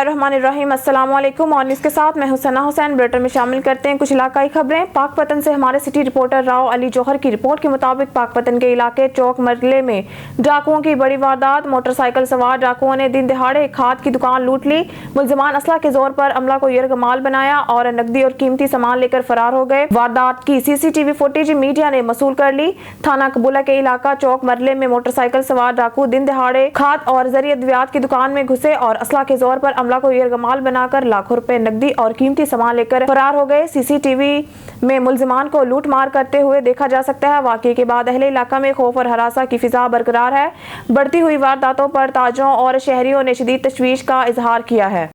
बिस्मिल्लाहिर्रहमानिर्रहीम। अस्सलाम वालेकुम। मॉर्निंग्स के साथ मैं हुसैना हुसैन। बुलेटिन में शामिल करते हैं कुछ इलाकाई खबरें। पाकपतन से हमारे सिटी रिपोर्टर राव अली जौहर की रिपोर्ट के मुताबिक पाकपतन के इलाके चौक मरले में डाकुओं की बड़ी वारदात। मोटरसाइकिल सवार डाकुओं ने दिन दिहाड़े खाद की दुकान लूट ली। मुलजिमान असला के जोर पर अमला को यरगमाल बनाया और नकदी और कीमती सामान लेकर फरार हो गए। वारदात की सीसीटीवी फुटेज मीडिया ने मसूल कर ली। थाना कबूला के इलाका चौक मरले में मोटरसाइकिल सवार डाकू दिन दिहाड़े खाद और जरिए अद्वियात की दुकान में घुसे और असला के जोर पर अमला को यरगमाल बनाकर लाखों रुपए नकदी और कीमती सामान लेकर फरार हो गए। सीसीटीवी में मुलजिमान को लूट मार करते हुए देखा जा सकता है। वाकये के बाद अहले इलाका में खौफ और हरासा की फिजा बरकरार है। बढ़ती हुई वारदातों पर ताजों और शहरियों ने शदीद तशवीश का इजहार किया है।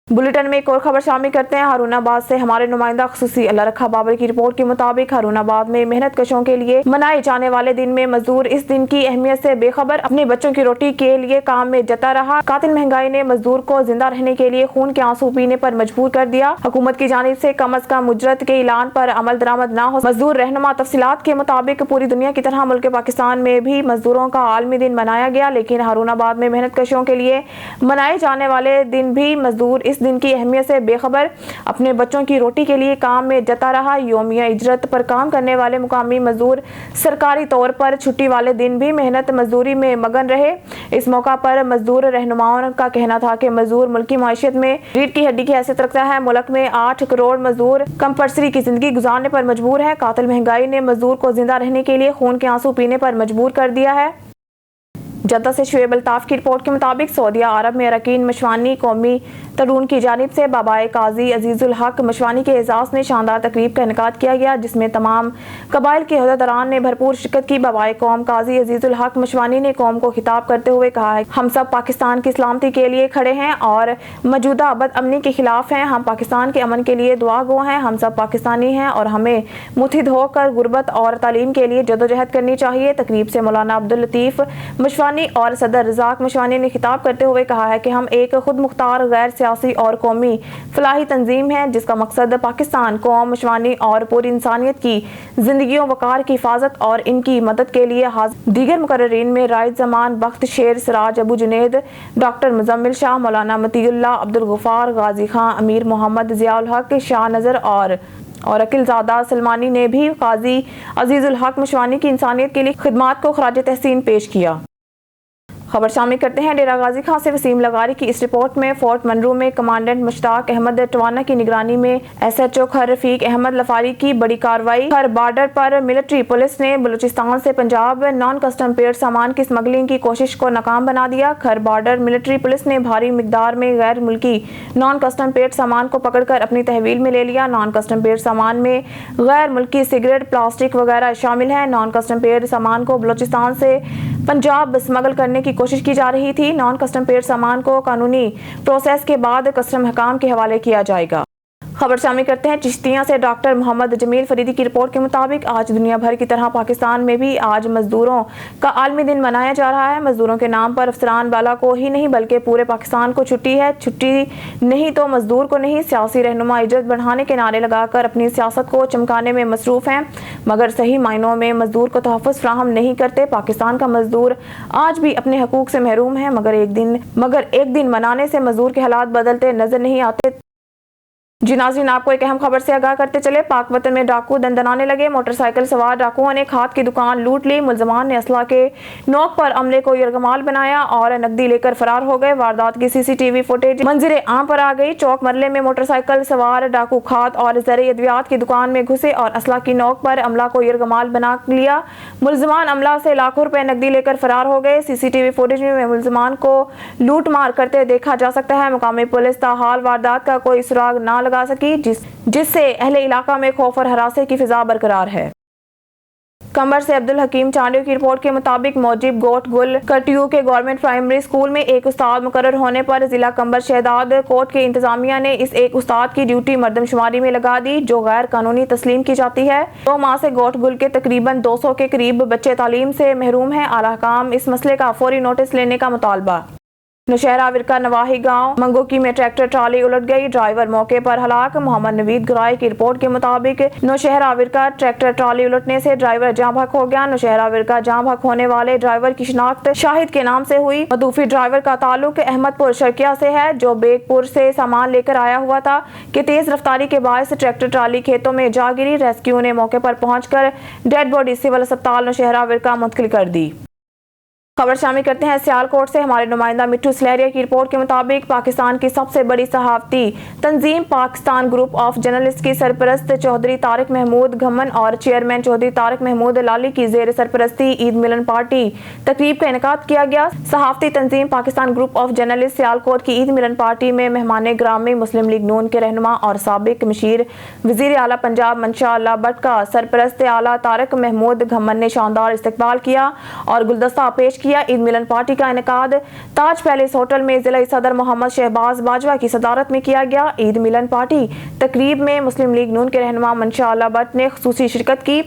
बुलेटिन में एक और खबर शामिल करते हैं। हारूनाबाद से हमारे नुमाइंदा खसूसी अल्लाह रखा बाबर की रिपोर्ट के मुताबिक हारूनाबाद में मेहनत कशों के लिए मनाए जाने वाले दिन में मजदूर इस दिन की अहमियत से बेखबर अपने बच्चों की रोटी के लिए काम में जता रहा। कातिल महंगाई ने मजदूर को जिंदा रहने के लिए खून के आंसू पीने पर मजबूर कर दिया। हुकूमत की जानिब से कम अज कम उजरत के ऐलान पर अमल दरामद न हो। मजदूर रहनुमा तफसीलात के मुताबिक पूरी दुनिया की तरह मुल्क पाकिस्तान में भी मजदूरों का आलमी दिन मनाया गया, लेकिन हारूनाबाद में मेहनत कशों के लिए मनाए जाने वाले दिन भी मजदूर इस दिन की अहमियत से बेखबर अपने बच्चों की रोटी के लिए काम में जता रहा। योमिया इजरत पर काम करने वाले मुकामी मजदूर सरकारी तौर पर छुट्टी वाले दिन भी मेहनत मजदूरी में मगन रहे। इस मौका पर मजदूर रहनुमाओं का कहना था कि मजदूर मुल्क की माशियत में रीढ़ की हड्डी की हैसियत रखता है। मुल्क में 8 करोड़ मजदूर कंपल्सरी की जिंदगी गुजारने पर मजबूर है। कातिल महंगाई ने मजदूर को जिंदा रहने के लिए खून के आंसू पीने पर मजबूर कर दिया है। जद्दा से शुएब अल्ताफ की रिपोर्ट के मुताबिक सऊदिया अरब में अरकीन मशवानी कौमी तरून की जानिब से बाबाए काजी अजीजुल हक मशवानी के एजाज में शानदार तकरीब का इनेकाद किया गया, जिसमें तमाम कबाइल के अहदेदारान ने भरपूर शिरकत की। बाबाए कौम काजी अजीजुल हक मशवानी ने कौम को खिताब करते हुए कहा है, हम सब पाकिस्तान की सलामती के लिए खड़े हैं और मौजूदा बदअमनी के खिलाफ हैं। हम पाकिस्तान के अमन के लिए दुआ गो हैं। हम सब पाकिस्तानी हैं और हमें मुत्हिद होकर गुर्बत और तालीम के लिए जदोजहद करनी चाहिए। तकरीब से मौलाना अब्दुल लतीफ मशवानी और सदर रजाक मशवानी ने खिताब करते हुए कहा है कि हम एक खुद मुख्तार गैर सियासी और कौमी फलाही तंजीम है, जिसका मकसद पाकिस्तान कौम मशवानी और पूरी इंसानियत की जिंदगी वकार की हिफाजत और इनकी मदद के लिए दीगर मुकर्ररीन में राइद जमान बख्त शेर सिराज अबू जुनेद डॉक्टर मुजम्मिल शाह मौलाना मतीउल्लाह अब्दुल गफार गाजी खां अमीर मोहम्मद जियाउल हक शाह नजर और अकिलजादा सलमानी ने भी काजी अजीजुल हक मशवानी की इंसानियत के लिए खिदमात को खराज तहसीन पेश किया। खबर शामिल करते हैं डेरा गाजी खां से वसीम लगारी की इस रिपोर्ट में। फोर्ट मनरू में कमांडेंट मुश्ताक अहमद टवाना की निगरानी में SHO खर रफीक अहमद लफारी की बड़ी कार्रवाई। खर बॉर्डर पर मिलिट्री पुलिस ने बलूचिस्तान से पंजाब नॉन कस्टम पेड सामान की स्मगलिंग की कोशिश को नाकाम बना दिया। खर बॉर्डर मिलिट्री पुलिस ने भारी मिकदार में गैर मुल्की नॉन कस्टम पेड सामान को पकड़कर अपनी तहवील में ले लिया। नॉन कस्टम पेड सामान में गैर मुल्की सिगरेट, प्लास्टिक वगैरह शामिल है। नॉन कस्टम पेड सामान को बलूचिस्तान से पंजाब स्मगल करने की कोशिश की जा रही थी। नॉन कस्टम पेड सामान को कानूनी प्रोसेस के बाद कस्टम हकाम के हवाले किया जाएगा। खबर शामिल करते हैं चिश्तियां से डॉक्टर मोहम्मद जमील फरीदी की रिपोर्ट के मुताबिक आज दुनिया भर की तरह पाकिस्तान में भी आज मजदूरों का आलमी दिन मनाया जा रहा है। मजदूरों के नाम पर अफसरान वाला को ही नहीं बल्कि पूरे पाकिस्तान को छुट्टी है। छुट्टी नहीं तो मजदूर को नहीं। सियासी रहनुमा इज्जत बढ़ाने के नारे लगाकर अपनी सियासत को चमकाने में मसरूफ हैं, मगर सही मायनों में मजदूर को तहफ़्फ़ुज़ फ्राहम नहीं करते। पाकिस्तान का मजदूर आज भी अपने हकूक से महरूम है, मगर एक दिन मनाने से मजदूर के हालात बदलते नजर नहीं आते। जी नाज़रीन, आपको एक अहम खबर से आगाह करते चले। पाकपतन में डाकू दंदनाने लगे। मोटरसाइकिल सवार डाकुओं ने खाद की दुकान लूट ली। मुलजमान ने असला के नोक पर अमले को यरगमाल बनाया और नकदी लेकर फरार हो गए। वारदात की सीसीटीवी फुटेज मंजरे आम पर आ गई। चौक मरले में मोटरसाइकिल सवार डाकू खाद और ज़रिए अद्वियात की दुकान में घुसे और असला की नोक पर अमला को यरगमाल बना लिया। मुलजमान अमला से लाखों रुपए नकदी लेकर फरार हो गए। सीसीटीवी फुटेज में मुलजमान को लूट मार करते देखा जा सकता है। मुकामी पुलिस ताहाल वारदात का कोई सुराग न लगा सकी, जिससे अहले इलाका में खौफ और हरासे की फिजा बरकरार है। कंबर से अब्दुल हकीम चांडियो की रिपोर्ट के मुताबिक मौजिब गोट गुल करटियू के गवर्नमेंट प्राइमरी स्कूल में एक उस्ताद मुकर्रर होने पर जिला कंबर शहदाद कोर्ट के इंतजामिया ने इस एक उस्ताद की ड्यूटी मर्दमशुमारी में लगा दी, जो गैर कानूनी तस्लीम की जाती है। 2 माह से गोट गुल के तकरीबन 200 के करीब बच्चे तालीम से महरूम हैं। आला हकाम इस मसले का फौरी नोटिस लेने का मुतालबा। नौशहरा विरका नवाही गांव मंगोकी में ट्रैक्टर ट्राली उलट गई, ड्राइवर मौके पर हलाक। मोहम्मद नवीद गुराई की रिपोर्ट के मुताबिक नौशहरा विरका ट्रैक्टर ट्राली उलटने से ड्राइवर जाँ भक हो गया। नौशहरा विरका जाँ भक होने वाले ड्राइवर की शिनाख्त शाहिद के नाम से हुई। मदूफी ड्राइवर का ताल्लुक अहमदपुर शर्किया से है, जो बेगपुर से सामान लेकर आया हुआ था कि तेज रफ्तारी के बायस ट्रैक्टर ट्राली खेतों में जा गिरी। रेस्क्यू ने मौके पर पहुंचकर डेड बॉडी सिविल अस्पताल नौशहरा विरका मुंतकिल कर दी। खबर शामिल करते हैं सियालकोट से। हमारे नुमाइंदा मिट्टू सलेरिया की रिपोर्ट के मुताबिक पाकिस्तान की सबसे बड़ी सहाफती तंजीम पाकिस्तान ग्रुप ऑफ जर्नलिस्ट की सरपरस्त चौधरी तारिक महमूद घमन और चेयरमैन चौधरी तारिक महमूद लाली की जेर सरपरस्ती ईद मिलन पार्टी तकरीब का इनेकाद किया गया। सहाफती तंजीम Pakistan group of journalist Sialkot की ईद मिलन पार्टी में मेहमान ग्रामी मुस्लिम लीग नून के रहनुमा और साबिक मशीर वजीर आला पंजाब मंशा अल्लाह भट्ट का सरपरस्त आला तारिक महमूद घमन ने शानदार इस्तकबाल किया और गुलदस्ता पेश किया। ईद मिलन पार्टी का इनेकाद ताज पैलेस होटल में जिला सदर मोहम्मद शहबाज बाजवा की सदारत में किया गया। ईद मिलन पार्टी तकरीब में मुस्लिम लीग नून के रहनुमा मंशा अल्लाह भट्ट ने खुसूसी शिरकत की।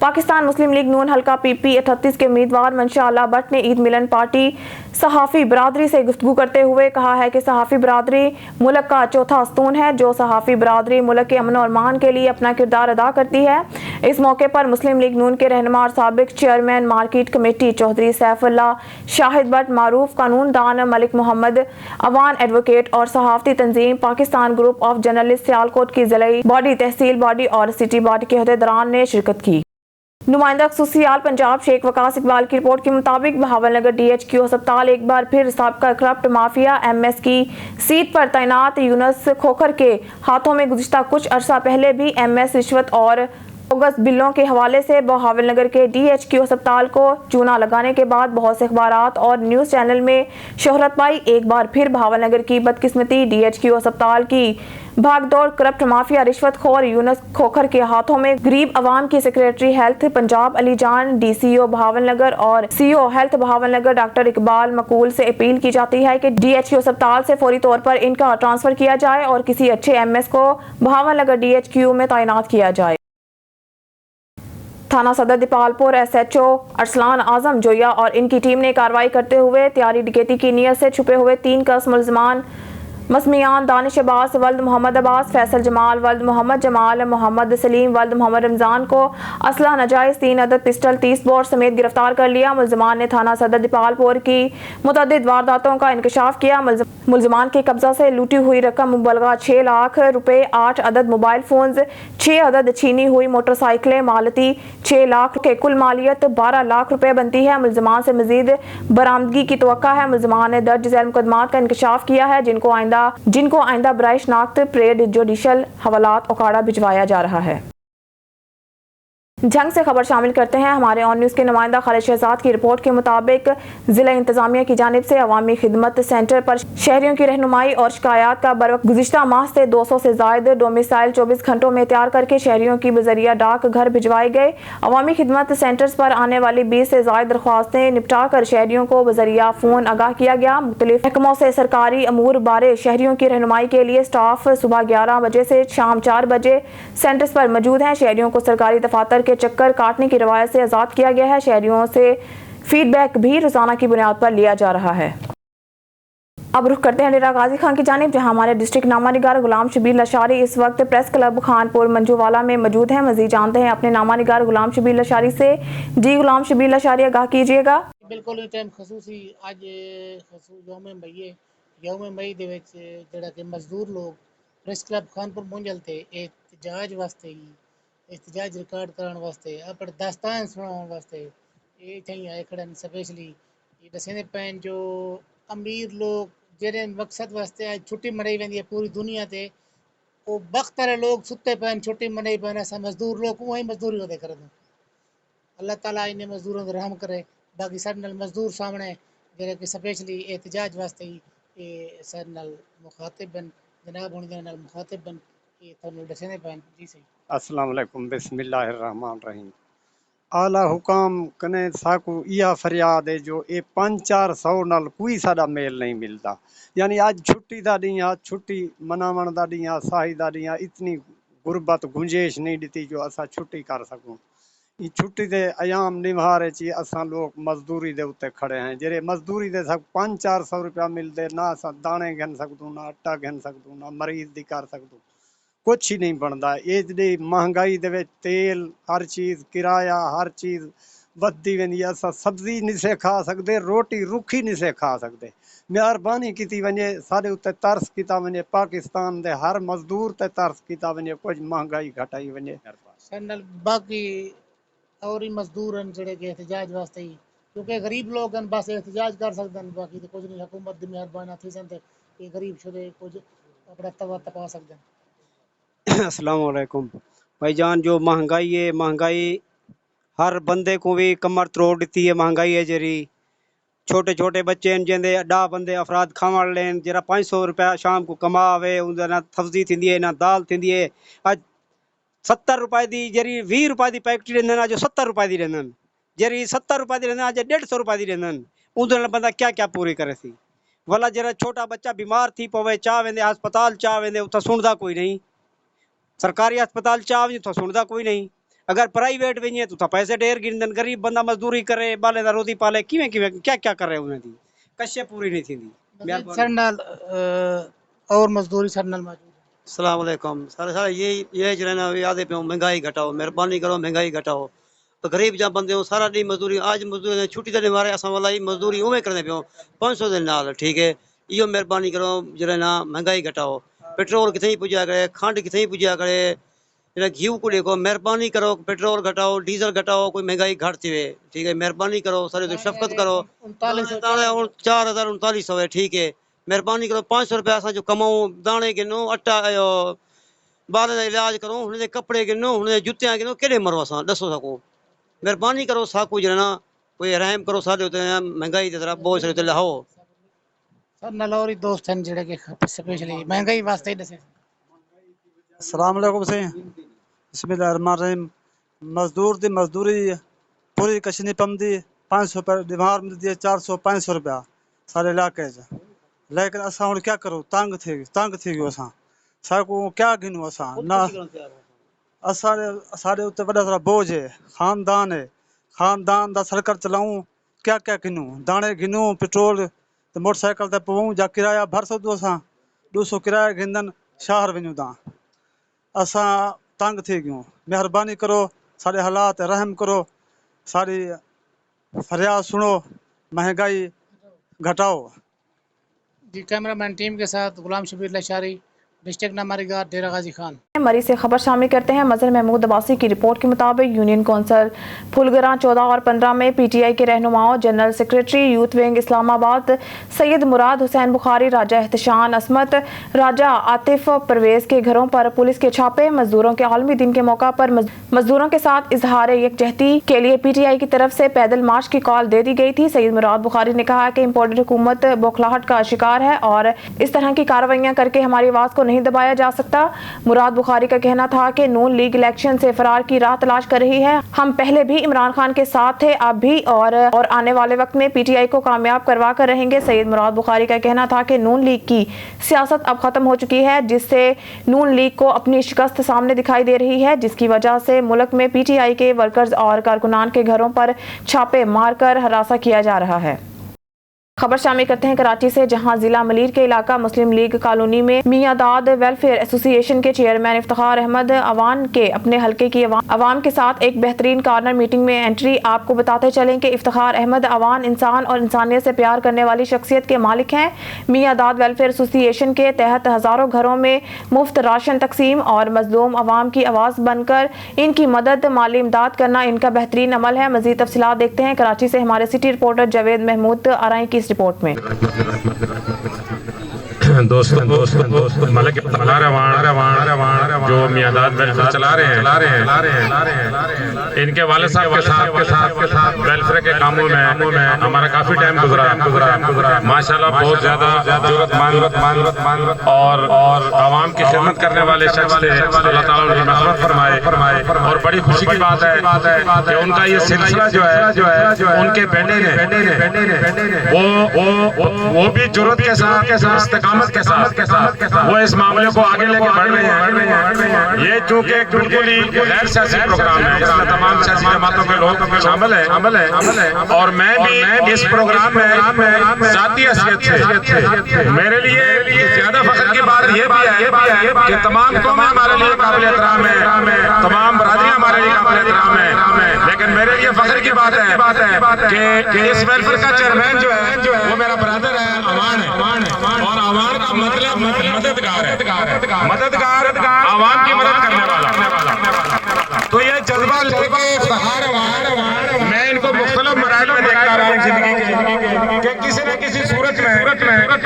पाकिस्तान मुस्लिम लीग नून हल्का PP 38 के उम्मीदवार मंशा अल्लाह भट्ट ने ईद मिलन पार्टी सहाफ़ी बरादरी से गुफ्तगू करते हुए कहा है कि सहाफ़ी बरादरी मुल्क का चौथा स्तून है, जो सहाफ़ी बरादरी मुल्क के अमन और मान के लिए अपना किरदार अदा करती है। इस मौके पर मुस्लिम लीग नून के रहनुमा और साबिक chairman market committee Chaudhry Saifullah Shahid Bhatt, मारूफ कानून दान मलिक मोहम्मद अवान एडवोकेट और सहाफ़ती तंजीम Pakistan group of journalist Sialkot की जिलाई बॉडी, तहसील बॉडी और सिटी बॉडी के अहदेदारान ने शिरकत की। नुमाइंदा खुसूसियाल पंजाब शेख वकास इकबाल की रिपोर्ट के मुताबिक बहावलनगर DHQ अस्पताल एक बार फिर साबका करप्ट माफिया MS की सीट पर तैनात यूनुस खोखर के हाथों में गुज़िश्ता कुछ अरसा पहले भी MS रिश्वत और बोगस बिलों के हवाले से बहावलनगर के DHQ अस्पताल को चूना लगाने के बाद बहुत से अखबारात और न्यूज़ चैनल में शोहरत पाई। एक बार फिर बहावलनगर की बदकिस्मती DHQ अस्पताल की भागदौड़ करप्ट माफिया रिश्वत खोर यूनुस खोखर के हाथों में गरीब अवाम की सेक्रेटरी हेल्थ पंजाब अली जान, DCO बहावलनगर और CO health Bahawalnagar doctor Iqbal Maqool से अपील की जाती है कि DHQ अस्पताल से फौरी तौर पर इनका ट्रांसफर किया जाए और किसी अच्छे MS को बहावलनगर DHQ में तैनात किया जाए। थाना सदर दीपालपुर SHO अरसलान आजम जोया और इनकी टीम ने कार्रवाई करते हुए तैयारी डकैती की नीयत से छुपे हुए 3 कस मुलजमान मसमियान दानिश अब्बास वल्द मोहम्मद अब्बास, फैसल जमाल वल्द मोहम्मद जमाल, मोहम्मद सलीम वल्द मोहम्मद रमजान को असला नाजायज 3 अदद पिस्टल 30 बोर समेत गिरफ्तार कर लिया। मुलजमान ने थाना सदर दीपालपुर की मुतअद्दिद वारदातों का इंकशाफ किया। मुलजमान के कब्जा से लूटी हुई रकम मुबलगा 6 लाख रुपए, 8 अदद मोबाइल फोन्स, 6 अदद छीनी हुई मोटरसाइकिलें मालती 6 लाख के कुल मालियत 12 लाख रुपए बनती है। मुलजमान से मजीद बरामदगी की तवक्का है। मुलजमान ने दर्ज झैल मुकदमात का इंकशाफ किया है, जिनको आइंदा बराए शनाख्त प्रेड जुडिशल हवालात ओकाड़ा भिजवाया जा रहा है। जंग से खबर शामिल करते हैं। हमारे ऑन न्यूज़ के नुमाइंदा खालिद शहजाद की रिपोर्ट के मुताबिक जिला इंतजामिया की जानिब से अवामी खिदमत सेंटर पर शहरियों की रहनुमाई और शिकायत का बरवक्त गुज़िश्ता माह से 200 से ज़ायद डोमिसाइल 24 घंटों में तैयार करके शहरियों की बजरिया डाक घर भिजवाए गए। अवामी खिदमत सेंटर्स पर आने वाली 20 से ज़ायद दरख्वास्तें निपटा कर शहरियों को बजरिया फ़ोन आगाह किया गया। मुख्तलिफ महकमों से सरकारी अमूर बारे शहरियों की रहनुमाई के लिए स्टाफ सुबह 11 बजे से शाम 4 बजे सेंटर्स पर मौजूद हैं। शहरियों को सरकारी दफातर चक्कर काटने की रवायत से आज़ाद किया गया है। शहरियों से फीडबैक भी रोजाना की बुनियाद पर लिया जा रहा है। अब रुख करते हैं डेरा गाजी खान की जानिब, जहां हमारे डिस्ट्रिक्ट नामा निगार गुलाम शबीर लशारी इस वक्त प्रेस क्लब खानपुर मंजूवाला में मौजूद हैं। मजीद जानते हैं अपने नामा निगार गुलाम शबीर लशारी से। जी गुलाम शबीर लशारी, आगाह कीजिएगा। बिल्कुल टाइम खसूसी अज यौम मई दे विच जेड़ा कि मजदूर लोग प्रेस क्लब खानपुर मुंजल थे एहतजाज वास्ते एहतजाज रिकॉर्ड करने वास्ते अपने दास्तान सुनाने वास्ते ये इत्थे आए खड़े स्पेशली ये दसने पैन जो अमीर लोग जेरे मकसद वास्ते आज छुट्टी मनाई वेंदी है पूरी दुनिया ते वो बख्तर लोग सुते पैन छुट्टी मनाई पैन ऐसा मजदूर लोग वही मजदूरी होते कर दो। अल्लाह ताला इन्हें मजदूरों को रहम करे। बाकी सारे नाल मजदूर सामने जेरे कि स्पेशली एहतजाज वास्ते ये सारे नाल मुखातिब बन जनाब होने नाल मुखातिब बन ये थानू दसने पैन। जी सही। अस्सलाम वालेकुम, बिस्मिल्लाहिर रहमान रहीम। आला हुकाम कने साकू इया फरियाद है जो ये 500-400 नाल कोई साडा मेल नहीं मिलता। यानी आज छुट्टी दा दी छुट्टी मनावण दा दी साही दा दी इतनी गुरबत गुंजेश नहीं दी जो असा छुट्टी कर सकूं। یہ چھٹی دے ایام نمہارے چی اساں لوگ مزدوری دے اتے کھڑے ہیں جرے مزدوری دے سک 500-400 روپیہ ملتے نہ اساں دانے گھن سکدوں نہ آٹا گھن سکدوں نہ مریض دی کر سکدوں کچھ ہی نہیں بندا یہ جڑی مہنگائی دے وچ تیل ہر چیز کرایہ ہر چیز بدی ویندی اساں سبزی نہیں سے کھا سکدے روٹی رکھی نہیں سے کھا سکدے مہربانی کیتی ونجے سارے اتے ترس کیتا ونجے پاکستان دے ہر مزدور تے ترس کیتا ونجے کچھ مہنگائی گھٹائی ونجے سنل باقی اور ہی مزدور ہیں جڑے کہ احتجاج واسطے ہی کیونکہ غریب لوگ ہیں بس احتجاج کر سکتے ہیں باقی تو کچھ نہیں حکومت دی مہربانی تھی سن تے کہ غریب شدے کچھ اپنا توا تپا سکتے ہیں السلام علیکم بھائی جان جو مہنگائی ہے مہنگائی ہر بندے کو بھی کمر توڑ دیتی ہے مہنگائی ہے جری چھوٹے چھوٹے بچے ہیں جن 10 بندے افراد کھاون لین جرا 500 روپیہ شام کو کما آوے ان نہ سبزی تھیندی ہے نہ دال تھیندی ہے اج 70 روپے دی جری 20 روپے دی پیکٹ رہندن اج 70 روپے دی رہندن جری 70 روپے دی رہندن اج 150 روپے دی رہندن ان بندہ کیا کیا پوری کرے سی والا جرا چھوٹا بچہ بیمار تھی پوے چاہ ویندے ہسپتال چاہ ویندے اتھا سندا کوئی نہیں سرکاری ہسپتال چاہ وی تو سندا کوئی نہیں اگر پرائیویٹ ونجے تو پیسے ڈیر گندن غریب بندہ مزدوری کرے بالے دا روزی پالے کیویں کیا کیا کر رہے انہاں دی کشے پوری نہیں تھیندی سنل اور مزدوری سنل موجود السلام علیکم سارے یہ جڑا یاد پہ مہنگائی گھٹاؤ مہربانی کرو مہنگائی گھٹاؤ تو غریب جا بندے ہوں سارا ڈی مزدوری آج مزدوری چھٹی دے مارے اساں والا مزدوری اوے کرنے پیو 500 دے نال ٹھیک ہے یہ مہربانی کرو جڑا نا مہنگائی گھٹاؤ پیٹرول کتھے پجیا کرے کھنڈ کتھے پجیا کرے جڑا گھیو کو دیکھو مہربانی کرو پیٹرول گھٹاؤ ڈیزل گھٹاؤ کوئی مہنگائی گھٹ تھے ٹھیک ہے مہربانی کرو سارے تو شفقت کرو 4939 ہے ٹھیک ہے مہربانی کرو 500 روپیہ اساں جو کماؤں دانے گنو اٹا بالے دا علاج کرو ہن دے کپڑے گنو ہن دے جُتیاں گنو کیڑے مرو اساں دسو سکو مہربانی کرو ساکو جڑا کوئی رحم کرو سارے تے مہنگائی دے طرف بہت سارے تے لاؤ سنل اور ہی دوست ہیں جڑے کہ اسپیشلی مہنگائی واسطے ہی دسے السلام علیکم سے بسم اللہ الرحمن الرحیم مزدور دی مزدوری پوری کشنی پمدی 500 پر دیوار ملتی ہے 400-500 روپیہ سارے علاقے لیکن اساں ہن کیا کرو تنگ تھی گیو اساں ساکو کیا گنو اساں نہ اساں سارے اوتے بڑا سارا بوجھ ہے خاندان دا سرکر چلاؤں کیا گنو دانے گنو پیٹرول تے موٹر سائیکل تے پووں جا کرایہ بھر سکدو اساں 200 کرایہ گندن شہر ونجو تا اساں تنگ تھی گیوں مہربانی کرو سارے حالات رحم کرو ساری فریاد سنو مہنگائی گھٹاؤ جی کیمرہ مین ٹیم کے ساتھ غلام شبیر لشاری ڈسٹرکٹ ناماری گار ڈیرہ غازی خان مریض سے خبر شامل کرتے ہیں مظہر محمود عباسی کی رپورٹ کے مطابق یونین کونسل پھلگراں 14 اور 15 میں پی ٹی آئی کے رہنماؤں جنرل سیکریٹری یوتھ ونگ اسلام آباد سید مراد حسین بخاری راجہ احتشام عصمت راجہ عاطف پرویز کے گھروں پر پولیس کے چھاپے مزدوروں کے عالمی دن کے موقع پر مزدوروں کے ساتھ اظہار یکجہتی کے لیے پی ٹی آئی کی طرف سے پیدل مارچ کی کال دے دی گئی تھی سید مراد بخاری نے کہا کہ امپورٹڈ حکومت بوکھلاہٹ کا شکار ہے اور اس طرح کی کارروائیاں کر کے ہماری آواز کو نہیں دبایا جا سکتا مراد بخاری کا کہنا تھا کہ نون لیگ الیکشن سے فرار کی راہ تلاش کر رہی ہے ہم پہلے بھی عمران خان کے ساتھ تھے اب بھی اور آنے والے وقت میں پی ٹی آئی کو کامیاب کروا کر رہیں گے سید مراد بخاری کا کہنا تھا کہ نون لیگ کی سیاست اب ختم ہو چکی ہے جس سے نون لیگ کو اپنی شکست سامنے دکھائی دے رہی ہے جس کی وجہ سے ملک میں پی ٹی آئی کے ورکرز اور کارکنان کے گھروں پر چھاپے مار کر ہراساں کیا جا رہا ہے خبر شامل کرتے ہیں کراچی سے جہاں ضلع ملیر کے علاقہ مسلم لیگ کالونی میں میاں داد ویلفیئر ایسوسی ایشن کے چیئرمین افتخار احمد اوان کے اپنے حلقے کی عوام کے ساتھ ایک بہترین کارنر میٹنگ میں انٹری آپ کو بتاتے چلیں کہ افتخار احمد اوان انسان اور انسانیت سے پیار کرنے والی شخصیت کے مالک ہیں میاں داد ویلفیئر ایسوسی ایشن کے تحت ہزاروں گھروں میں مفت راشن تقسیم اور مظلوم عوام کی آواز بن کر ان کی مدد مالی امداد کرنا ان کا بہترین عمل ہے مزید تفصیلات دیکھتے ہیں کراچی سے ہمارے سٹی رپورٹر جاوید محمود آرائی کی رپورٹ میں دوستوں ملک افتخار اوان جو میاں داد ویلفیئر چلا رہے ہیں ان کے والد صاحب کے ساتھ ویلفیئر کے کاموں میں ہمارا کافی ٹائم گزرا ماشاءاللہ بہت زیادہ ضرورت مند اور عوام کی خدمت کرنے والے شخص تھے اللہ تعالیٰ ان کی مغفرت فرمائے اور بڑی خوشی کی بات ہے کہ ان کا یہ سلسلہ جو ہے ان کے بیٹے نے وہ بھی جرأت کے ساتھ استقامت के साथ वो इस मामले को आगे लेके बढ़ रहे हैं। ये चूंकि एक बिल्कुल ही गैर सियासी प्रोग्राम है, इसमें तमाम सियासी जमातों के लोग शामिल है और मैं भी इस प्रोग्राम में जाती हैसियत से मेरे लिए ज्यादा फख्र की बात ये भी है कि तमाम कौमें हमारे लिए काबिल एहतराम है, तमाम बरादरियां हमारे लिए काबिल एहतराम है, लेकिन मेरे लिए फख्र की बात है कि इस वेलफेयर का चेयरमैन जो है वो मेरा ब्रदर है, अवान है, और अवान का मतलब मददगार है, मददगार अवाम की मदद करने वाला। तो ये जज्बा लेके इफ्तिखार अवान मैं इनको मुख्तलिफ मराहल में देखता रहा हूँ जिंदगी के किसी न किसी सूरत में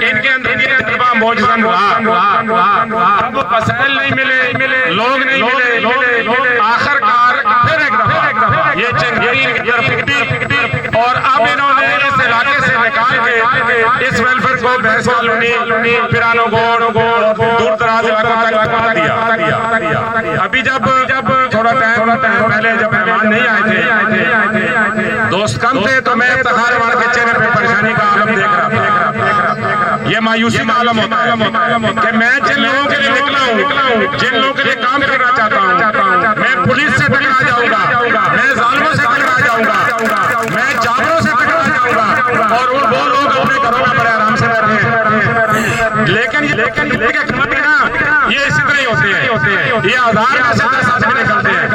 इनके अंदर ये जज्बा मौजूद रहा। अब वसाइल नहीं मिले, लोग नहीं मिले, आखिरकार फिर एक दफा ये जंगी और अब इन्होंने इस इलाके से निकाल के इस वेलफेयर को भैंस कॉलोनी, पिरानो गोड़, दूर दराज इलाकों तक दिया। अभी जब थोड़ा टाइम पहले जब मेहमान नहीं आए थे, दोस्त कम थे, तो मैं इफ्तिखार अवान के चेहरे पे परेशानी का आलम देख रहा था। ये मायूसी का आलम होता है कि मैं जिन लोगों के लिए निकला हूँ, जिन लोगों के लिए काम करना चाहता हूँ, मैं पुलिस से टकरा जाऊंगा, मैं जालिमों से टकरा जाऊंगा, मैं जाबरों से टकरा जाऊंगा और वो लोग अपने घरों में बड़े आराम से बैठे हैं। लेकिन ये इसी तरह ही होते हैं। ये 1000 में से 10 आदमी निकलते हैं,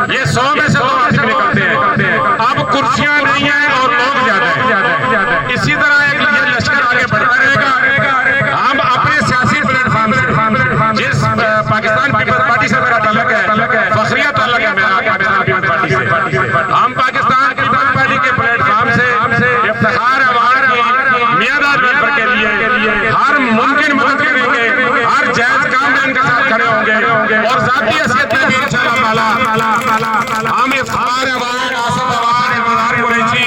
ये 100 में से 2 आदमी निकलते हैं। अब कुर्सियां नहीं है और लोग ज्यादा है। इसी तरह एक लश्कर आगे बढ़ता रहेगा। हम अपने सियासी प्लेटफॉर्म से, जिस पाकिस्तान पीपल्स पार्टी से मेरा ताल्लुक है, फखरिया ताल्लुक है मेरा पाकिस्तान पीपल्स पार्टी से, हम पाकिस्तान पीपल्स पार्टी के प्लेटफॉर्म से इफ्तिखार अवान की मियादाद वेलफेयर के लिए हर मुमकिन मदद करेंगे, हर जायज काम में इनके साथ खड़े होंगे और जाती हैसियत में भी इंशाअल्लाह हम इफ्तिखार अवान, आसिफ अवान, इमरान कुरैशी,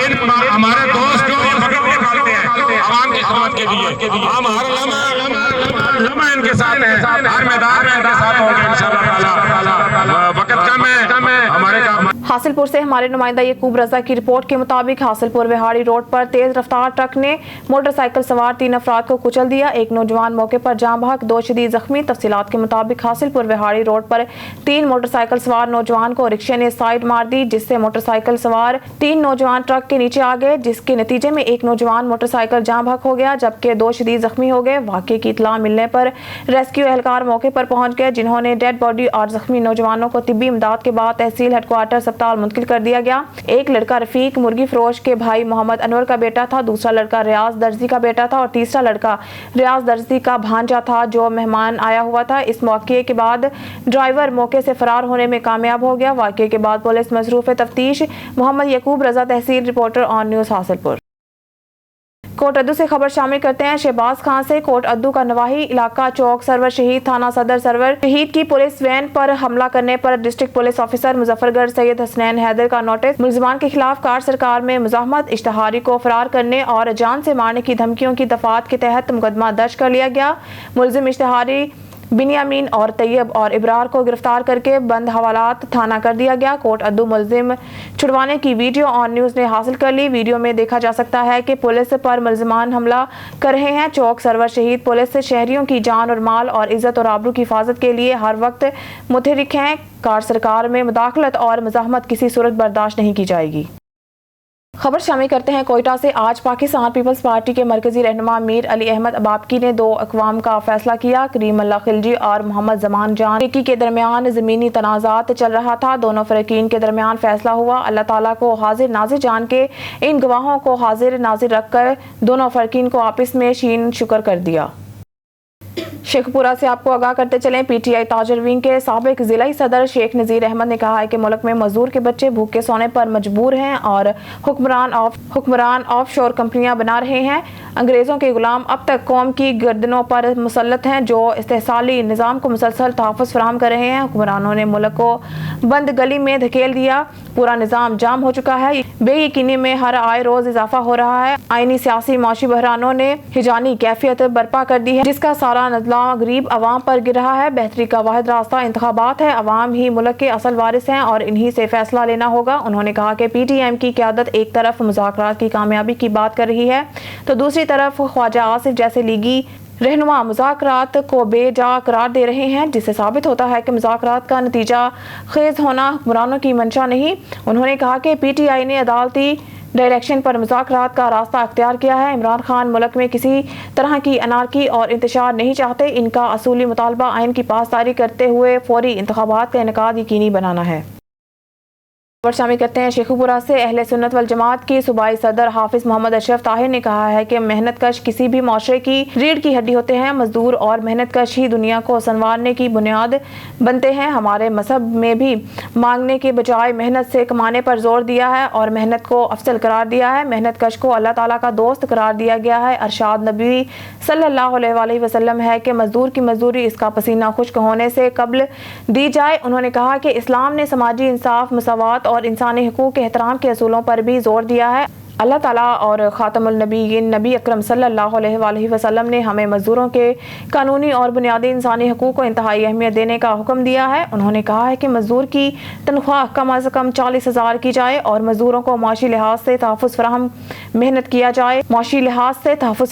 इन हमारे दोस्त जो ये वक्त निकालते हैं अवाम की खिदमत के लिए, हम हर लम्हा इनके साथ हैं, हर मैदान में इनके साथ होंगे इंशाअल्लाह। वक्त कम है, हमारे काम। हासिलपुर से हमारे नुमाइंदा यकूब रजा की रिपोर्ट के मुताबिक हासिलपुर विहाड़ी रोड पर तेज रफ्तार ट्रक ने मोटरसाइकिल सवार 3 अफराद को कुचल दिया। एक नौजवान मौके पर जाँ बहक, 2 शदीद जख्मी। तफसीलात के मुताबिक हासिलपुर विहाड़ी रोड पर 3 मोटरसाइकिल सवार नौजवान को रिक्शे ने साइड मार दी, जिससे मोटरसाइकिल सवार 3 नौजवान ट्रक के नीचे आ गए, जिसके नतीजे में एक नौजवान मोटरसाइकिल जाँ बहक हो गया, जबकि 2 शदीद जख्मी हो गए। वाक़े की इत्तला मिलने पर रेस्क्यू एहलकार मौके पर पहुंच गए, जिन्होंने डेड बॉडी और जख्मी नौजवानों को तिब्बी इमदाद के बाद तहसील हेडक्वार्टर अस्पताल मुंतकिल कर दिया गया। एक लड़का रफीक मुर्गी फरोश के भाई मोहम्मद अनवर का बेटा था, दूसरा लड़का रियाज दर्जी का बेटा था और तीसरा लड़का रियाज दर्जी का भांजा था जो मेहमान आया हुआ था। इस मौके के बाद ड्राइवर मौके से फरार होने में कामयाब हो गया। वाक़े के बाद पुलिस मसरूफ तफ्तीश। Mohammad Yaqoob Raza, tehsil reporter on news Hasilpur. Kot Addu से खबर शामिल करते हैं शहबाज खान से। कोट अद्दू का नवाही इलाका चौक सरवर शहीद थाना सदर सरवर शहीद की पुलिस वैन पर हमला करने पर district police officer Muzaffargarh Syed Hasnain Haider का नोटिस। मुलजिमान के खिलाफ कार सरकार में मुजाहमत, इश्तहारी को फरार करने और जान से मारने की धमकियों की दफात के तहत मुकदमा दर्ज कर लिया गया। मुलजिम इश्तहारी बिनियामीन और तैयब और इब्रार को गिरफ्तार करके बंद हवालात थाना कर दिया गया। कोट अद्दू मुलजिम छुड़वाने की वीडियो ऑन न्यूज़ ने हासिल कर ली। वीडियो में देखा जा सकता है कि पुलिस पर मुलजिमान हमला कर रहे हैं। चौक सरवर शहीद पुलिस शहरियों की जान और माल और इज्जत और आबरू की हिफाजत के लिए हर वक्त मुतहरिक है। कार सरकार में मुदाखलत और मुजाहमत किसी सूरत बर्दाश्त नहीं की जाएगी। खबर शामिल करते हैं कोयटा से। आज पाकिस्तान पीपल्स पार्टी के मरकजी रहनुमा मीर अली अहमद अबाबकी ने 2 अक़वाम का फैसला किया। करीम अल्लाह खिलजी और मोहम्मद जमान जान टिक्की के दरमियान ज़मीनी तनाज़ात चल रहा था। दोनों फ़रीक़ीन के दरमियान फैसला हुआ। अल्लाह ताला को हाजिर नाजिर जान के इन गवाहों को हाजिर नाजिर रख कर दोनों फ़रीक़ीन को आपस में शीन शुक्र कर दिया। शेखपुरा से आपको आगाह करते चलें, पीटीआई ताजर विंग के साबिक जिलाई सदर शेख नज़ीर अहमद ने कहा है कि मुल्क में मजदूर के बच्चे भूखे सोने पर मजबूर हैं और हुक्मरान ऑफ शोर कंपनियां बना रहे हैं। अंग्रेज़ों के गुलाम अब तक कौम की गर्दनों पर मुसल्लत हैं जो इस्तेहसाली निज़ाम को मुसलसल तहफ़्फ़ुज़ फराहम कर रहे हैं। हुक्मरानों ने मुल्क को बंद गली में धकेल दिया। पूरा निज़ाम जाम हो चुका है। बेयकीनी में हर आए रोज़ इजाफा हो रहा है। आइनी सियासी माशी बहरानों ने हिजानी कैफियत बर्पा कर दी है, जिसका सारा नज़ला गरीब अवाम पर गिर रहा है। बेहतरी का वाहिद रास्ता इंतखाबात है। अवाम ही मुल्क के असल वारिस हैं और इन्हीं से फैसला लेना होगा। उन्होंने कहा कि पीटीएम की क़यादत एक तरफ मुज़ाकरात की कामयाबी की बात कर रही है तो दूसरी तरफ ख्वाजा आसिफ जैसे लीगी रहनुमा मुज़ाकरात को बेजा करार दे रहे हैं, जिससे साबित होता है कि मुज़ाकरात का नतीजा खेज होना हुक्मरानों की मंशा नहीं। उन्होंने कहा कि PTI ने अदालती डायरेक्शन पर मुज़ाकरात का रास्ता अख्तियार किया है। इमरान खान मुल्क में किसी तरह की अनारकी और इंतशार नहीं चाहते। इनका असूली मुतालबा आइन की पासदारी करते हुए फौरी इंतखाबात का इनेकाद यकीनी बनाना है। शामिल करते हैं शेखुपुरा से। अहले सुन्नत वल जमात की सूबाई सदर हाफिज मोहम्मद अशरफ ताहिर ने कहा है कि मेहनत कश किसी भी माशरे की रीढ़ की हड्डी होते हैं। मजदूर और मेहनत कश ही दुनिया को संवारने की बुनियाद बनते हैं। हमारे मजहब में भी मांगने के बजाय मेहनत से कमाने पर जोर दिया है और मेहनत को अफजल करार दिया है। मेहनत कश को अल्लाह ताला का दोस्त करार दिया गया है। अरशाद नबी सल्लल्लाहु अलैहि वसल्लम है कि मजदूर की मजदूरी इसका पसीना खुश्क होने से कबल दी जाए। उन्होंने कहा कि इस्लाम ने समाजी इंसाफ, मसावात और इंसानी हुकूक के एहतराम के असूलों पर भी जोर दिया है। अल्लाह ताला और खातमुल नबीयीन नबी अकरम सल्लल्लाहु अलैहि वसल्लम ने हमें मजदूरों के कानूनी और बुनियादी इंसानी हुकूक को इंतहाई अहमियत देने का हुक्म दिया है। उन्होंने कहा है कि मजदूर की तनख्वाह कम अज़ कम 40,000 की जाए और मजदूरों को माशी लिहाज से तहफ़्फ़ुज़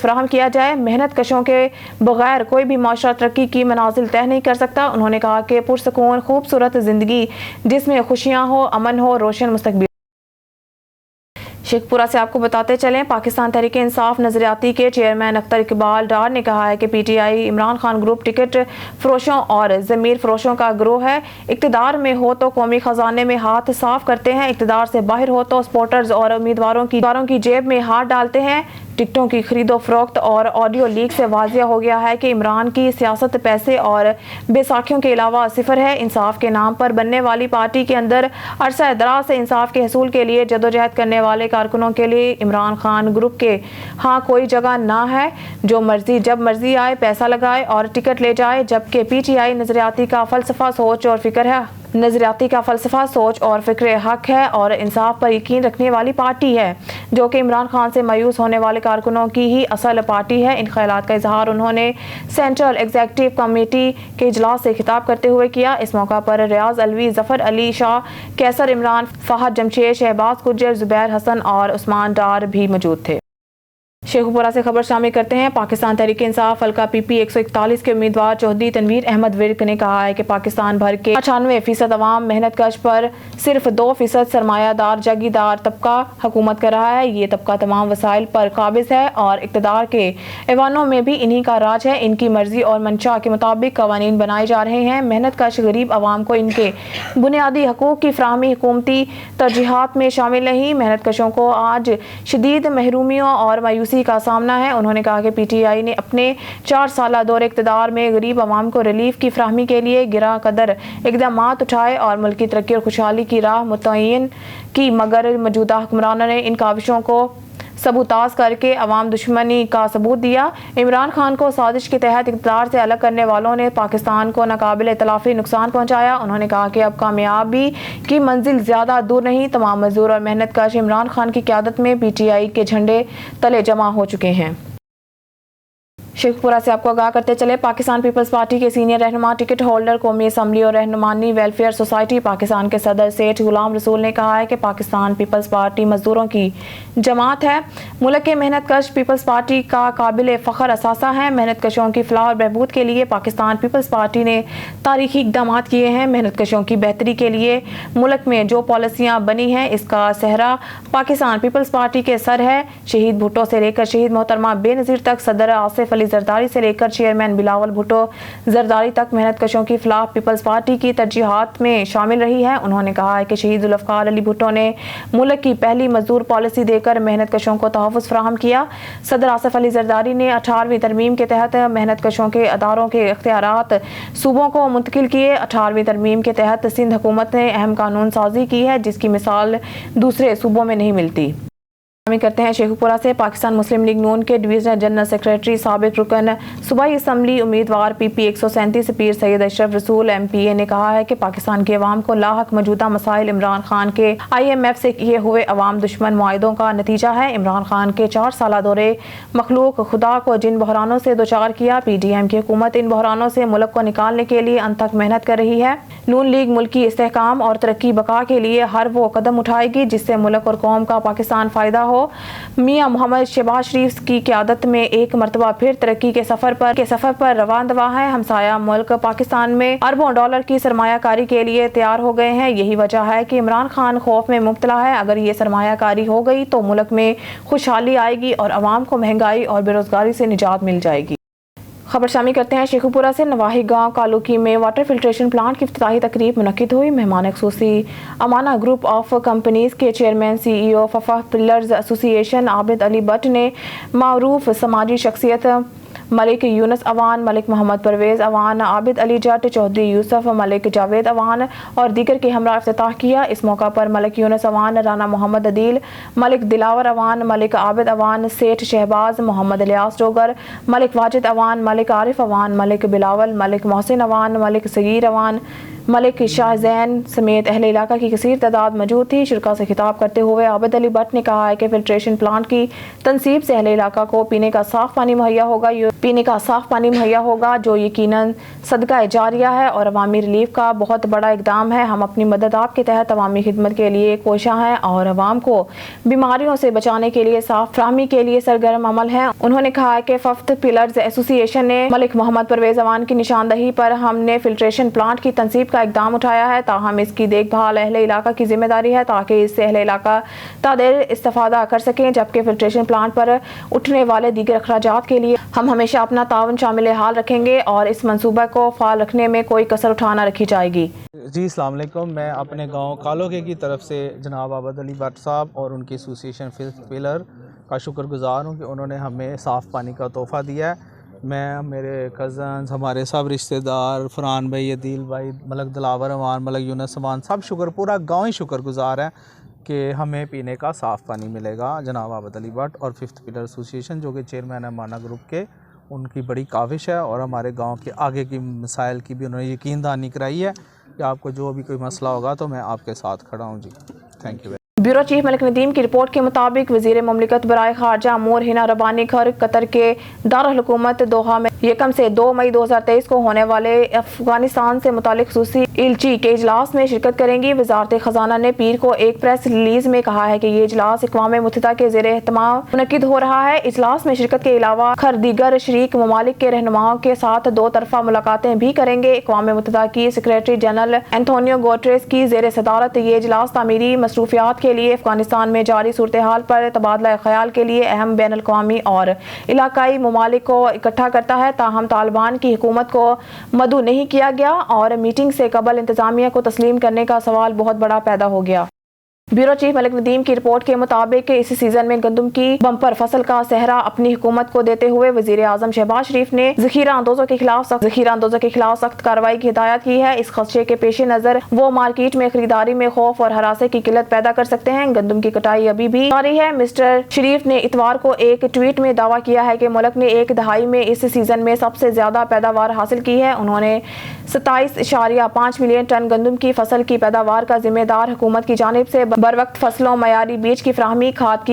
फराहम किया जाए। मेहनत कशों के बगैर कोई भी माशरा तरक्की की मनाजिल तय नहीं कर सकता। उन्होंने कहा कि पुरसकून खूबसूरत ज़िंदगी जिसमें खुशियाँ हो, अमन हो, रोशन मुस्तकबिल। शेखपुरा से आपको बताते चलें, पाकिस्तान तहरीक इंसाफ नजरियाती के चेयरमैन अख्तर इकबाल डार ने कहा है कि PTI Imran Khan group ticket फरोशों और ज़मीर फरोशों का ग्रोह है। इक़्तिदार में हो तो कौमी खजाने में हाथ साफ करते हैं, इक़्तिदार से बाहर हो तो सपोर्टर्स और उम्मीदवारों की जेब में हाथ डालते हैं। टिकटों की खरीदो फरोख्त और ऑडियो लीक से वाज़िया हो गया है कि इमरान की सियासत पैसे और बेसाखियों के अलावा सिफर है। इंसाफ के नाम पर बनने वाली पार्टी के अंदर अरसा दराज से इंसाफ के हसूल के लिए जदोजहद करने वाले कारकुनों के लिए इमरान खान ग्रुप के हाँ कोई जगह ना है। जो मर्जी जब मर्जी आए पैसा लगाए और टिकट ले जाए, जबकि PTI नजरियाती का फ़लसफ़ा सोच और फ़िक्र हक है और इंसाफ पर यकीन रखने वाली पार्टी है, जो कि इमरान खान से मायूस होने वाले कारकुनों की ही असल पार्टी है। इन ख्यालात का इजहार उन्होंने सेंट्रल एग्जीक्यूटिव कमेटी के इजलास से खिताब करते हुए किया। इस मौका पर रियाज अलवी, जफर अली शाह, कैसर इमरान, फहद जमशेद, शहबाज गुज्जर, जुबैर हसन और उस्मान डार भी मौजूद थे। शेखुपुरा से खबर शामिल करते हैं। पाकिस्तान तहरीक इंसाफ हल्का PP 141 के उम्मीदवार चौधरी तनवीर अहमद विर्क ने कहा है कि पाकिस्तान भर के 98% अवाम मेहनत कश पर सिर्फ 2% सरमायादार जागीरदार तबका हुकूमत कर रहा है। ये तबका तमाम वसाइल पर काबिज है और इक़्तिदार के ऐवानों में भी इन्हीं का राज है। इनकी मर्जी और मंशा के मुताबिक कवानीन बनाए जा रहे हैं। मेहनत कश गरीब अवाम को इनके बुनियादी हकूक़ की फ्राहमी हुकूमती तरजीहात में शामिल नहीं। मेहनत कशों को आज शदीद महरूमियों और मायूसी का सामना है। उन्होंने कहा कि PTI ने अपने 4 साला दौरे इक़्तिदार में गरीब अवाम को रिलीफ की फ्राहमी के लिए गिरा कदर इक़दामात उठाए और मुल्की तरक्की और खुशहाली की राह मुतय्यन की, मगर मौजूदा हुक्मरानों ने इन काविशों को सबूताज करके अवाम दुश्मनी का सबूत दिया। इमरान खान को साजिश के तहत इक़्तिदार से अलग करने वालों ने पाकिस्तान को नाकाबिल तलाफी नुकसान पहुंचाया। उन्होंने कहा कि अब कामयाबी की मंजिल ज़्यादा दूर नहीं। तमाम मजदूर और मेहनत कश इमरान खान की क़यादत में PTI के झंडे तले जमा हो चुके हैं। शेखपुरा से आपको आगाह करते चले, पाकिस्तान पीपल्स पार्टी के सीनियर रहनुमा, टिकट होल्डर, कौमी असम्बली और रहनुमानी वेलफेयर सोसाइटी पाकिस्तान के सदर सेठ गुलाम रसूल ने कहा है कि पाकिस्तान पीपल्स पार्टी मजदूरों की जमात है। मुल्क के मेहनत कश पीपल्स पार्टी का काबिल फ़ख्र असासा है। मेहनत कशों की फलाह और बहबूद के लिए पाकिस्तान पीपल्स पार्टी ने तारीखी इक़दामात किए हैं। मेहनत कशों की बेहतरी के लिए मुल्क में जो पॉलिसियाँ बनी हैं, इसका सहरा पाकिस्तान पीपल्स पार्टी के सर है। शहीद भुट्टो से लेकर शहीद मोहतरमा बेनज़ीर तक, सदर आसिफ अली जरदारी से लेकर चेयरमैन बिलावल भुट्टो जरदारी तक मेहनत कशों की फलाह पीपल्स पार्टी की तरजीहात में शामिल रही है। उन्होंने कहा है कि शहीद जुल्फ़िकार अली भुट्टो ने मुल्क की पहली मजदूर पॉलिसी देकर मेहनत कशों को तहफ़्फ़ुज़ फराहम किया। सदर आसिफ अली जरदारी ने 18वीं तरमीम के तहत मेहनत कशों के अदारों के इख्तियारात सूबों को मुंतकिल किए। 18वीं तरमीम के तहत सिंध हुकूमत ने अहम कानून साजी की है, जिसकी मिसाल दूसरे सूबों में नहीं मिलती। करते हैं शेखुपुरा से, पाकिस्तान मुस्लिम लीग नून के डिवीजनल जनरल सेक्रेटरी साबिक रुकन सूबाई असम्बली उम्मीदवार PP 137 पीर सैयद अशरफ रसूल MPA ने कहा है कि पाकिस्तान के अवाम को लाहक मौजूदा मसाइल इमरान खान के IMF से किए हुए अवाम दुश्मन मुआहिदों का नतीजा है। इमरान खान के 4 साला दौरे मखलूक खुदा को जिन बहरानों से दोचार किया, PDM की हुकूमत इन बहरानों से मुल्क को निकालने के लिए अंत तक मेहनत कर रही है। नून लीग मुल्की इस्तेहकाम और तरक्की बका के लिए हर वो कदम उठाएगी जिससे मुल्क और कौम का पाकिस्तान फ़ायदा हो मियां मोहम्मद शहबाज शरीफ की क़यादत में एक मरतबा फिर तरक्की के सफ़र पर रवान दवा है। हमसाया मुल्क पाकिस्तान में अरबों डॉलर की सरमायाकारी के लिए तैयार हो गए हैं। यही वजह है कि इमरान खान खौफ में मुब्तला है। अगर ये सरमायाकारी हो गई तो मुल्क में खुशहाली आएगी और आवाम को महंगाई और बेरोजगारी से निजात मिल जाएगी। खबर शामिल करते हैं शेखुपुरा से। नवाही गांव कालुकी में वाटर फिल्ट्रेशन प्लांट की इफ्तिताही तकरीब मुनक्किद हुई। मेहमान खुसूसी अमाना ग्रुप ऑफ कंपनीज के चेयरमैन CEO फफा पिलर्स एसोसिएशन आबिद अली भट्ट ने मारूफ समाजी शख्सियत मलिक यूनुस अवान, मलिक मोहम्मद परवेज़ अवान, आबिद अली जट, चौधरी यूसुफ, मलिक जावेद अवान और दीगर के हमरा इफ्तिताह किया। इस मौका पर मलिक यूनुस अवान, राना मोहम्मद अदील, मलिक दिलावर अवान, मलिक आबिद अवान, सेठ शहबाज, मोहम्मद इलियास डोगर, मलिक वाजिद अवान, मलिक आरिफ अवान, मलिक बिलावल, मलिक मोहसिन अवान, मलिक सगीर अवान, मलिक शाहजैन समेत अहले इलाका की कसीर तादाद मौजूद थी। शुरका से खिताब करते हुए आबिद अली भट्ट ने कहा है कि फिल्ट्रेशन प्लांट की तनसीब से अहले इलाका को पीने का साफ पानी मुहैया होगा जो यकीनन सदका जारिया है और अवामी रिलीफ का बहुत बड़ा इकदाम है। हम अपनी मदद आपके तहत अवामी खिदमत के लिए कोशा हैं और अवाम को बीमारियों से बचाने के लिए साफ फराहमी के लिए सरगर्म अमल हैं। उन्होंने कहा है कि फफ्त पिलर्स एसोसिएशन ने मलिक मोहम्मद परवेज़ अवान की निशानदही पर हमने फिल्ट्रेशन प्लांट की तनसीब का इकदाम उठाया है। ताहम इसकी देखभाल अहले इलाका की जिम्मेदारी है ताकि इससे अहले इलाका तादेर इस्तेफादा कर सकें। जबकि फिल्ट्रेशन प्लांट पर उठने वाले दीगर अखराजात के लिए हम हमेशा अपना तावन शामिल हाल रखेंगे और इस मंसूबे को फाल रखने में कोई कसर उठाना रखी जाएगी। जी अस्सलाम वालेकुम। मैं अपने गांव कालोके की तरफ से जनाब आबिद अली भट्ट साहब और उनकी एसोसिएशन फिफ्थ पिलर का शुक्रगुजार हूं कि उन्होंने हमें साफ़ पानी का तोहफ़ा दिया है। मैं, मेरे कज़न्स, हमारे सब रिश्तेदार, फरहान भाई, अदील भाई, मलिक दिलावर अवान, मलिक यूनुस अवान, सब पूरा गाँव ही शुक्रगुजार है कि हमें पीने का साफ़ पानी मिलेगा। जनाब आबिद अली भट्ट और फिफ्थ पिलर एसोसिएशन जो कि चेयरमैन है माना ग्रुप के, उनकी बड़ी काविश है और हमारे गांव के आगे की मसाइल की भी उन्होंने यकीन दहानी कराई है कि आपको जो भी कोई मसला होगा तो मैं आपके साथ खड़ा हूँ। जी, thank you. Bureau chief Malik Nadeem की रिपोर्ट के मुताबिक वज़ीर मुमलिकत बराए खारजा अमूर हिना रब्बानी घर कतर के दारुल हुकूमत दोहा में 1 से 2 मई 2023 को होने वाले अफगानिस्तान से मुतालिक खुसूसी इल्ची के इजलास में शिरकत करेंगी। वजारत खजाना ने पीर को एक प्रेस रिलीज में कहा है कि ये इजलास अक़वाम मुत्तहिदा के ज़ेर एहतमाम मुनक़िद हो रहा है। इजलास में शिरकत के अलावा खर दीगर शरीक ममालिक के रहनुमाओं के साथ 2 तरफ़ा मुलाकातें भी करेंगे। अक़वाम मुत्तहिदा की सेक्रेटरी जनरल एंटोनियो गुटेरेस की ज़ेर सदारत ये इजलास तामीरी मसरूफियात के लिए अफगानिस्तान में जारी सूरत हाल पर तबादला ख्याल के लिए अहम बैन अल-अक़वामी और इलाकाई ममालिक को इकट्ठा करता है। ताहम तालिबान की हुकूमत को मदऊ नहीं किया गया और मीटिंग से कबल इंतजामिया को तस्लीम करने का सवाल बहुत बड़ा पैदा हो गया। ब्यूरो चीफ मलिक नदीम की रिपोर्ट के मुताबिक इस सीजन में गंदम की बम्पर फसल का सहरा अपनी हुकूमत को देते हुए वजीर आजम शहबाज शरीफ ने ज़ख़ीरा अंदोज़ों के खिलाफ सख्त कार्रवाई की हिदायत की है। इस खदशे के पेश नज़र वो मार्केट में खरीदारी में खौफ और हरासे की किल्लत पैदा कर सकते हैं। गंदम की कटाई अभी भी जारी है। मिस्टर शरीफ ने इतवार को एक ट्वीट में दावा किया है कि मुल्क ने 1 दहाई में इस सीजन में सबसे ज्यादा पैदावार हासिल की है। उन्होंने 27.5 मिलियन टन गंदम की फसल की पैदावार का जिम्मेदार हुकूमत की जानिब से बर वक्त फसलों, मयारी बीज की फ्राहमी, खाद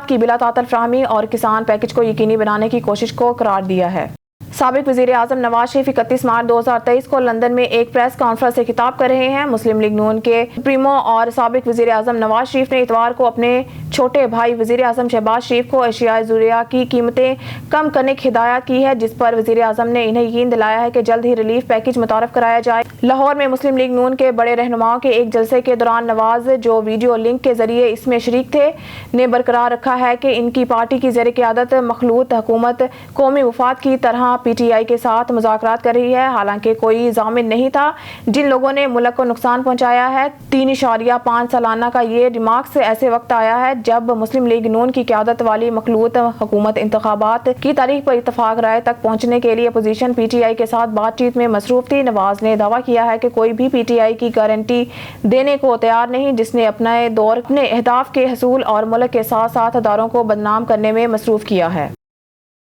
की बिला तातल फ्राहमी और किसान पैकेज को यकीनी बनाने की कोशिश को करार दिया है। साबिक वज़ीर आज़म नवाज शरीफ 31 मार्च 2023 को लंदन में एक प्रेस कॉन्फ्रेंस से खिताब कर रहे हैं। मुस्लिम लीग नून के प्रीमो और साबिक वज़ीर आज़म नवाज शरीफ ने इतवार को अपने छोटे भाई वज़ीर आज़म शहबाज शरीफ को एशियाई ज़ुरिया की कीमतें कम करने की हिदायत की है, जिस पर वज़ीर आज़म ने इन्हें यकीन दिलाया है कि जल्द ही रिलीफ पैकेज मुतारफ कराया जाए। लाहौर में मुस्लिम लीग नून के बड़े रहनुमाओं के एक जलसे के दौरान नवाज, जो वीडियो लिंक के जरिए इसमें शरीक थे, ने बरकरार रखा है कि इनकी पार्टी की ज़ेर क़यादत मखलूत हुकूमत कौमी मुफाद की तरह PTI के साथ मुज़ाकरात कर रही है। हालांकि कोई ज़ामिन नहीं था जिन लोगों ने मुल्क को नुकसान पहुंचाया है। 3.5 सालाना का ये रिमार्क्स ऐसे वक्त आया है जब मुस्लिम लीग नून की क़यादत वाली मखलूत हुकूमत इंतखाबात की तारीख पर इत्तफाक राय तक पहुंचने के लिए अपोजिशन PTI के साथ बातचीत में मसरूफ थी। नवाज ने दावा किया है कि कोई भी PTI की गारंटी देने को तैयार नहीं, जिसने अपने अहदाफ के हसूल और मुल्क के साथ साथ अदारों को बदनाम करने में मसरूफ किया है।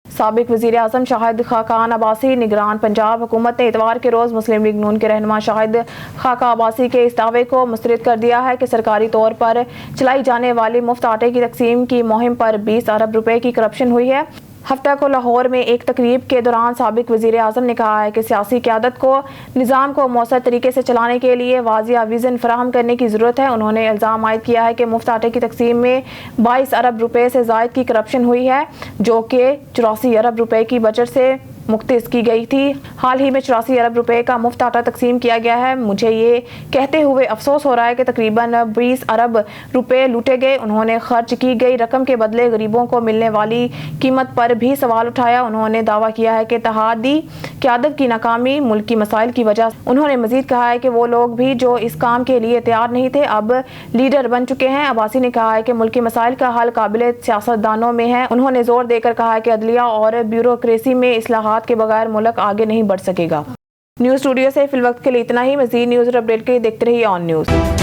साबिक वज़ीर आज़म शाहिद खाकान अब्बासी निगरान पंजाब हुकूमत ने इतवार के रोज़ मुस्लिम लीग नून के रहनुमा शाहिद खाका अब्बासी के इस दावे को मुस्तरद कर दिया है कि सरकारी तौर पर चलाई जाने वाली मुफ्त आटे की तकसीम की मुहिम पर 20 अरब रुपए की करप्शन हुई है। हफ्ता को लाहौर में एक तकरीब के दौरान साबिक वज़ीर आज़म ने कहा है कि सियासी क़यादत को निज़ाम को मौसर तरीके से चलाने के लिए वाज़िया विज़न फराहम करने की ज़रूरत है। उन्होंने इल्ज़ाम आयद किया है कि मुफ्त आटे की तकसीम में 22 अरब रुपए से ज़ायद की करप्शन हुई है, जो कि 84 अरब रुपए की बजट से मुख्तस की गई थी। हाल ही में 84 अरब रुपए का मुफ्त आटा तकसीम किया गया है। मुझे ये कहते हुए अफसोस हो रहा है कि तकरीबन 20 अरब रुपए लूटे गए। उन्होंने खर्च की गई रकम के बदले गरीबों को मिलने वाली कीमत पर भी सवाल उठाया। उन्होंने दावा किया है कि इत्तेहादी क़यादत की नाकामी मुल्क की मसाइल की वजह। उन्होंने मजीद कहा है कि वो लोग भी जो इस काम के लिए तैयार नहीं थे अब लीडर बन चुके हैं। अब्बासी ने कहा है कि मुल्क की मसाइल का हल काबिल सियासतदानों में है। उन्होंने जोर देकर कहा है कि अदलिया और ब्यूरोक्रेसी में इस्लाहात के बगैर मुल्क आगे नहीं बढ़ सकेगा। न्यूज़ स्टूडियो से फिल वक्त के लिए इतना ही। मज़ीद न्यूज़ और अपडेट के लिए देखते रहिए ऑन न्यूज़।